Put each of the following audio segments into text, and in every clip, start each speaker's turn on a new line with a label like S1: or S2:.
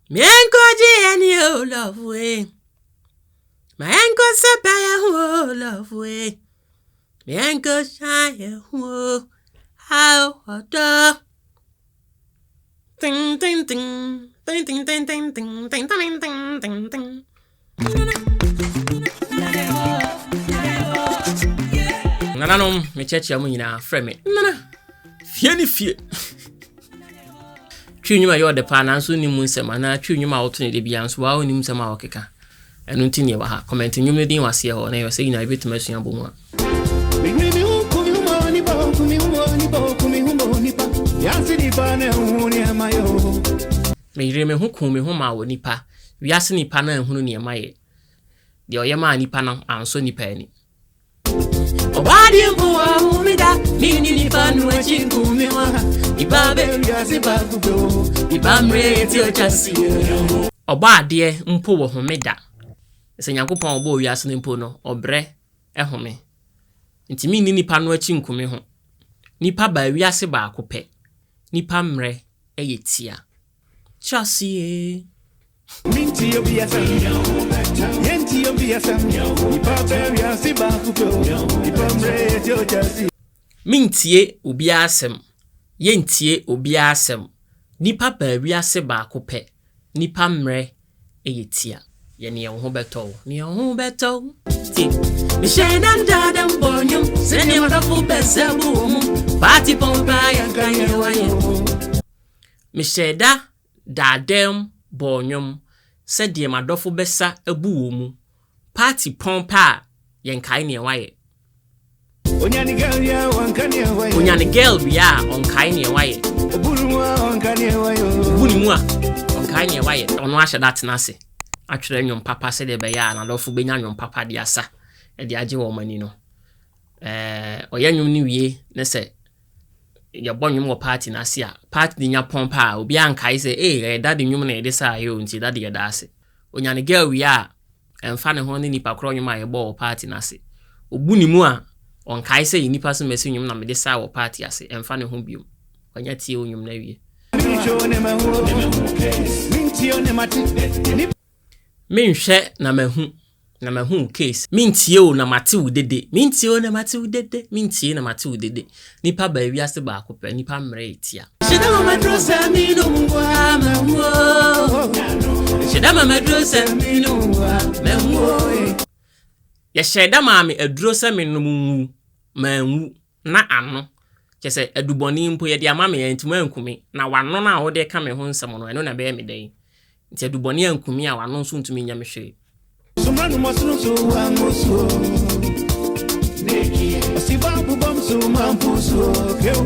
S1: Mienko jieni o love we. Mienko sepaya o love we. Mienko shine o how odo. Ting ting ting ting ting ting ting ting ting ting ting ting. Nananom me cheche amu nyina frame. Nana. Fie ni fie. Twinwuma yo de pa na nso ni mu nsema na twinwuma woto ne de bia nso wa oni nsema wokeka enu ntini wa ha comment nwum ne din wase ho na yo se nyina betu masua bomu a me yire me hu ku me hu ma wo nipa wiase nipa na ehunu ne emaye de oyema nipa na anso nipa ani Obadi mwa umida mini nifanu echingu wa ibabe yasi bagugo ibamre ti ochasi obade mpo wo homeda se Nyankopon obo wiase mpo no obre ehome nti mini nipa no echingu me ho nipa ba wiase ba akope nipa mre eyetia chasi Minti obiasa Yenti obiasa Nipa beria siba kupo Nipa mre ti ochasi Mintie obiasem Yentie obiasem Nipa beria siba kupe Nipa mre eyetia Yeni ya uhu beto Ni ya uhu beto Ti Mishena mdadam bonyum Seni wadafu besebu umu Pati pompa ya kanye waye Misheda dadem bonyum said ye madofo besa ebu wo mu party pompa yenkai ne waye onyani girl ya wankani waye onyani girl bia onkai ne waye oburuwa wankani waye buni mu a onkai ne waye ono ahye dat na se atwere nwom papa se de be ya na dofo benya nwom papa de asa e de age wo mani no oya nwom ni wie ne se ya bonwom wo party na sia party di nya pompa obi ankai se daddy nwom na ede sa yo nti daddy ya daase onyane girl wi a emfa ne ho ne nipa kro nwom a ye bo party na se obuni mu a onkai se nipa so mesi nwom na me de sa wo party ase emfa ne ho biom onya tie nwom na wie menhwe na mahu case mintie o na mate udede mintie o na mate udede mintie na mate udede nipa ba wiase ba akopa nipa mre etia shedama madrosa minu ngwa mawo shedama madrosa minu ngwa mawo ya shedama me adrosa minu mu manwu na ano kese aduboni mpo ye de ama me ntimo ankumi na wano na wo de ka me ho nsem no eno na be me den nti aduboni ankumi a wano nso ntumi nya me hwe Sumanu masunu wa musu neki asibabu bamsu mampusu kewu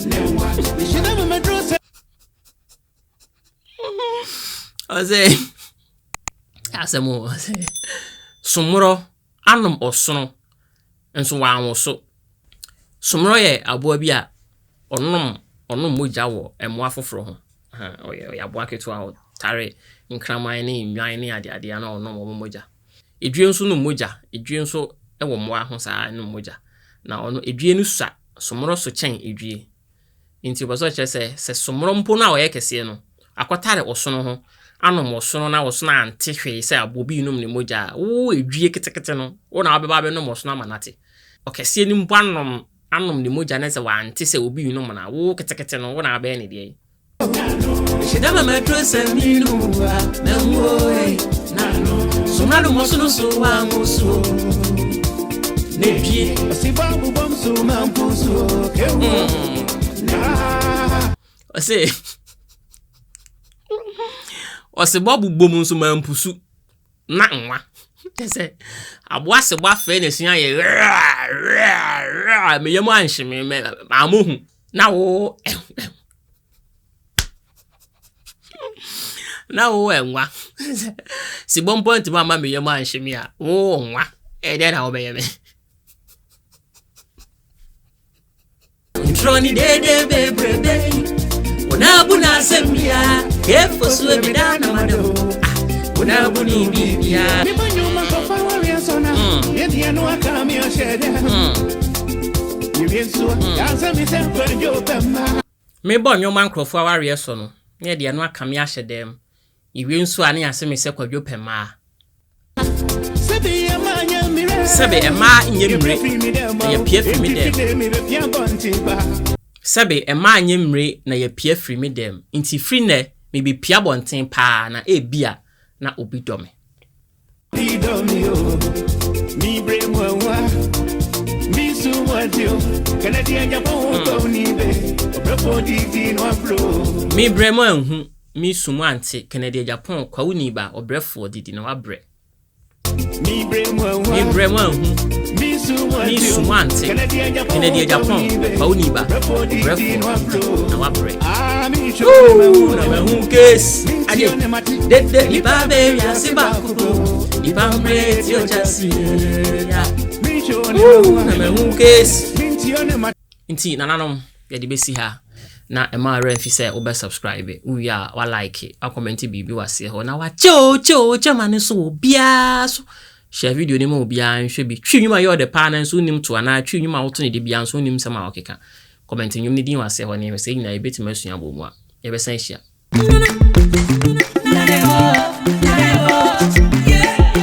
S1: lewa shina medrosa Oze asemo sumuro anum osono enso wa anwoso sumuro ye aboa bi a onum moja wo emo afoforo ho oye aboa keto a tare nkraman ne nwan ne ade na ono moja edue nso no moja edue nso ewo moa ho saa no moja na ono edue no sa somoro so chen edue nti obaso che se somoro mpo na oye kese no akotare osono ho anom osono na osono ante hwe se abobi num ne moja wo edue ketekete no wo na abeba be no osono amanate okese ni mpo anom ne moja na se wa ante se obi num na wo ketekete no wo na abe ne de Shedama madrosa minu wa mewoe nano Sumanu mosuno so wa musu Nebie Asibabu bomsu mampusu kewu Osibabu bomsu mampusu na nwa Tese Abwa seba fe ne siya ye Me yemu anshime me amuhu Na wo na wo enwa si bompo nti mama me yema anhwemi a wo nwa ede na wo be yeme Troni dede bebrebe ona buna semia kefo so me dana mado ona buni bibia me banyuma ko fa wa sona ye dia no aka mi o shede ni bienso ya se mi se perjo pema me banyuma nkrofo wa so no ye dia no aka mi ahyedem Iwe nso ani aseme se kwadwo pema. Sebe ema nyemre na ye pie firi me dem. Sebe ema nyemre na ye pie firi me dem. Nti firi ne me be pia bonten pa na ebia na obi dome. Mi bremwa mi suwadio Canadian Japan ni be obrefo no afro. Mi bremwa hu mi sumante Canadian Japan kwa uni ba obrefo didi na wabre. Mi bremwa hu mi sumante Canadian Japan kwa uni ba obrefo na wabre. Na me hu case ade de ni ba be ya se ba kuku ni ba mbre ti o jasi ya na me hu case inti nananom ya de besi ha na ema refi say obe subscribe uya wa like a comment bibi wase ho na wa cho mane so bia so share video ni mo bia nhwe bi twinwuma yo de pa na so nim to ana twinwuma wo to ne de bia so nim sama okeka comment nyum ni din wase ho ne se nyina ebetima asua bomu a ebe san hia